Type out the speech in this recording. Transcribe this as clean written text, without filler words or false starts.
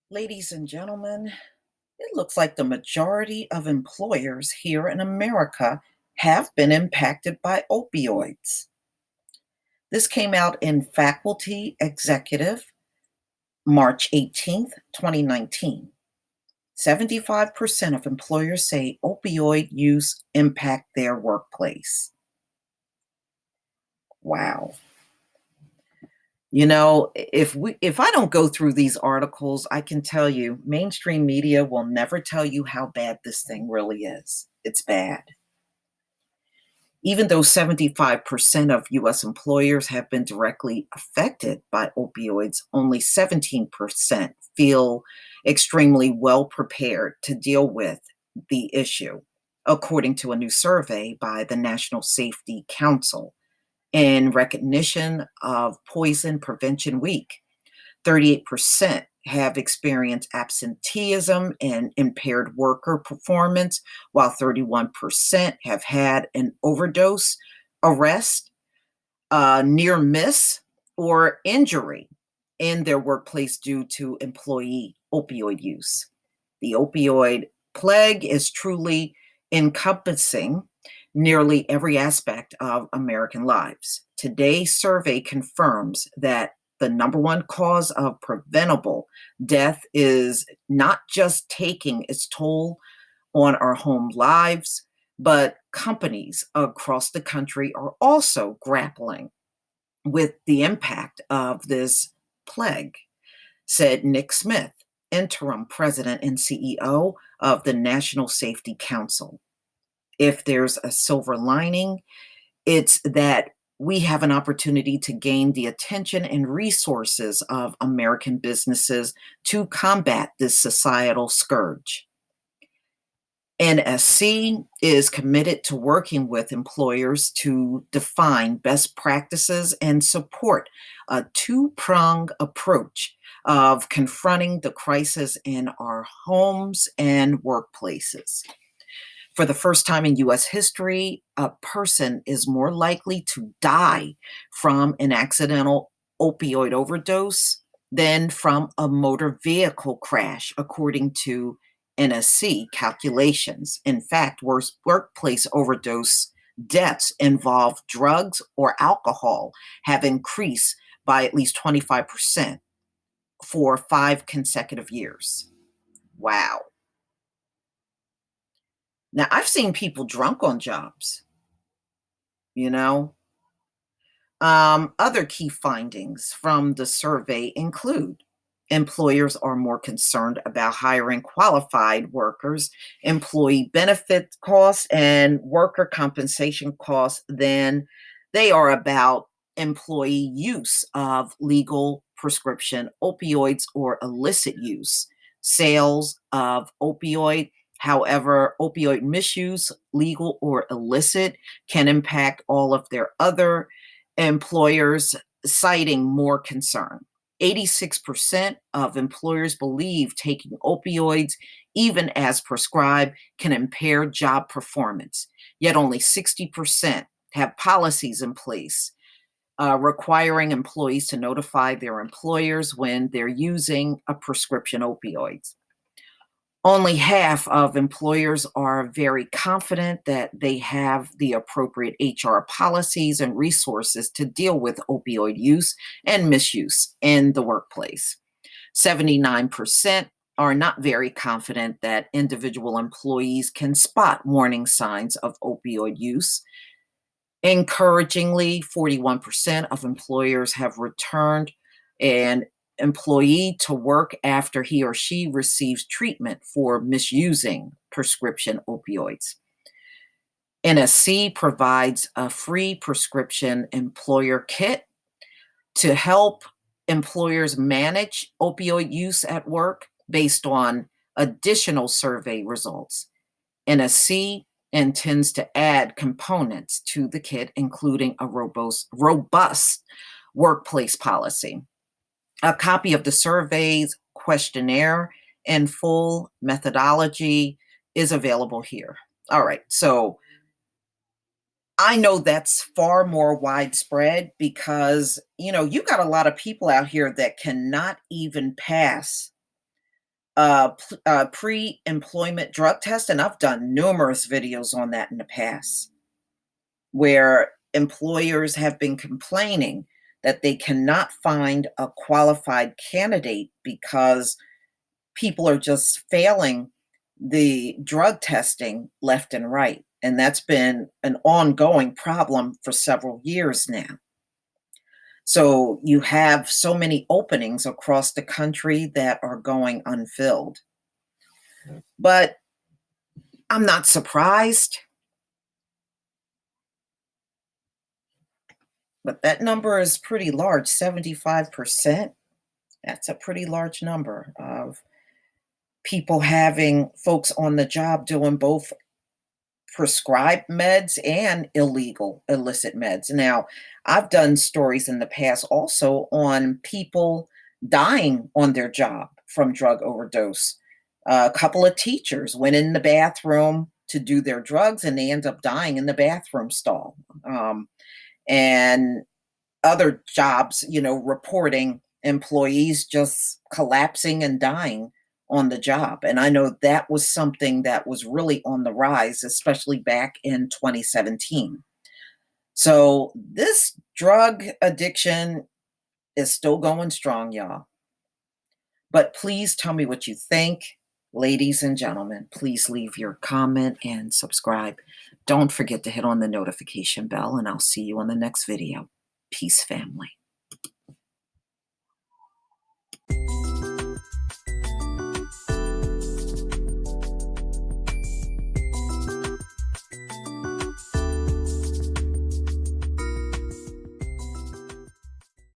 Ladies and gentlemen, it looks like the majority of employers here in America have been impacted by opioids. This came out in Faculty Executive, March 18th, 2019. 75% of employers say opioid use impact their workplace. Wow. If I don't go through these articles, I can tell you mainstream media will never tell you how bad this thing really is. It's bad. Even though 75% of US employers have been directly affected by opioids, only 17% feel extremely well prepared to deal with the issue, according to a new survey by the National Safety Council. In recognition of Poison Prevention Week, 38% have experienced absenteeism and impaired worker performance, while 31% have had an overdose, arrest, near miss, or injury in their workplace due to employee opioid use. The opioid plague is truly encompassing nearly every aspect of American lives. Today's survey confirms that the number one cause of preventable death is not just taking its toll on our home lives, but companies across the country are also grappling with the impact of this plague, said Nick Smith, interim president and CEO of the National Safety Council. If there's a silver lining, it's that we have an opportunity to gain the attention and resources of American businesses to combat this societal scourge. NSC is committed to working with employers to define best practices and support a two-pronged approach of confronting the crisis in our homes and workplaces. For the first time in US history, a person is more likely to die from an accidental opioid overdose than from a motor vehicle crash, according to NSC calculations. In fact, workplace overdose deaths involve drugs or alcohol have increased by at least 25% for 5 consecutive years. Wow. Now, I've seen people drunk on jobs, you know. Other key findings from the survey include employers are more concerned about hiring qualified workers, employee benefit costs, and worker compensation costs than they are about employee use of legal prescription opioids or illicit use, sales of opioid. However, opioid misuse, legal or illicit, can impact all of their other employers, citing more concern. 86% of employers believe taking opioids, even as prescribed, can impair job performance. Yet only 60% have policies in place requiring employees to notify their employers when they're using a prescription opioid. Only half of employers are very confident that they have the appropriate HR policies and resources to deal with opioid use and misuse in the workplace. 79% are not very confident that individual employees can spot warning signs of opioid use. Encouragingly, 41% of employers have returned an employee to work after he or she receives treatment for misusing prescription opioids. NSC provides a free prescription employer kit to help employers manage opioid use at work based on additional survey results. NSC intends to add components to the kit, including a robust workplace policy. A copy of the survey's questionnaire and full methodology is available here. All right, so I know that's far more widespread because, you got a lot of people out here that cannot even pass pre-employment drug test, and I've done numerous videos on that in the past, where employers have been complaining that they cannot find a qualified candidate because people are just failing the drug testing left and right. And that's been an ongoing problem for several years now. So you have so many openings across the country that are going unfilled. But I'm not surprised, but that number is pretty large, 75%. That's a pretty large number of people having folks on the job doing both prescribed meds and illegal illicit meds. Now, I've done stories in the past also on people dying on their job from drug overdose. A couple of teachers went in the bathroom to do their drugs and they end up dying in the bathroom stall. And other jobs, reporting employees just collapsing and dying on the job. And I know that was something that was really on the rise, especially back in 2017. So this drug addiction is still going strong, y'all. But please tell me what you think. Ladies and gentlemen, please leave your comment and subscribe. Don't forget to hit on the notification bell, and I'll see you on the next video. Peace, family.